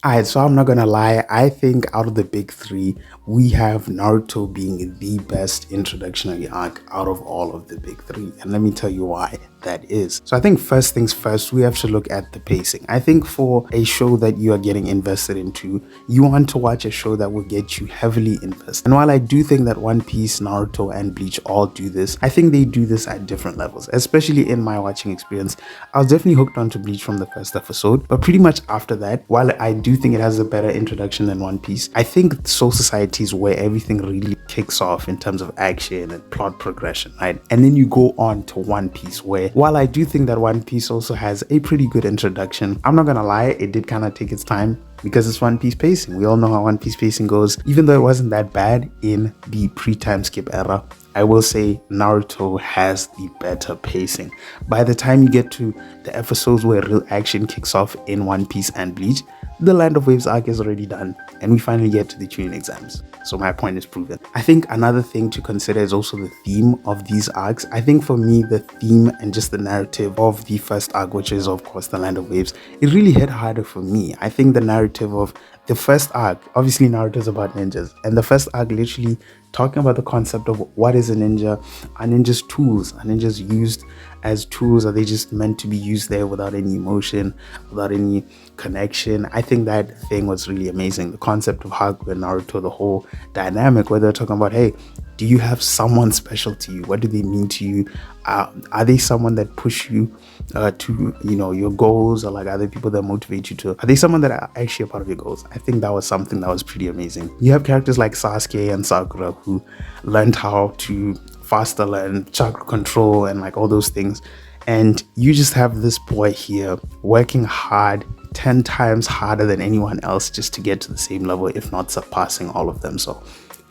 Alright, so I'm not gonna lie, I think out of the big three, we have Naruto being the best introductionary arc out of all of the big three. And let me tell you why that is. So I think first things first, we have to look at the pacing. I think for a show that you are getting invested into, you want to watch a show that will get you heavily invested. And while I do think that One Piece, Naruto, and Bleach all do this, I think they do this at different levels, especially in my watching experience. I was definitely hooked onto Bleach from the first episode, but pretty much after that, while I do think it has a better introduction than One Piece, I think Soul Society is where everything really kicks off in terms of action and plot progression, right? And then you go on to One Piece, where while I do think that One Piece also has a pretty good introduction, I'm not gonna lie, it did kind of take its time because it's One Piece pacing. We all know how One Piece pacing goes. Even though it wasn't that bad in the pre-time skip era, I will say Naruto has the better pacing. By the time you get to the episodes where real action kicks off in One Piece and Bleach, the Land of Waves arc is already done, and we finally get to the Chunin exams. So my point is proven. I think another thing to consider is also the theme of these arcs. I think for me, the theme and just the narrative of the first arc, which is of course the Land of Waves, it really hit harder for me. I think the narrative of the first arc, obviously Naruto is about ninjas, and the first arc literally talking about the concept of what is a ninja. Are ninjas tools? Are ninjas used as tools? Are they just meant to be used there without any emotion, without any connection? I think that thing was really amazing. The concept of Haku and Naruto, the whole dynamic where they're talking about, hey, do you have someone special to you? What do they mean to you? Are they someone that push you to, your goals, or like are they people that motivate you to? Are they someone that are actually a part of your goals? I think that was something that was pretty amazing. You have characters like Sasuke and Sakura who learned how to faster learn chakra control and like all those things, and you just have this boy here working hard 10 times harder than anyone else just to get to the same level, if not surpassing all of them. So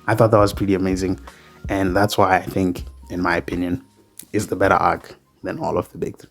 I thought that was pretty amazing, and that's why I think, in my opinion, is the better arc than all of the big three.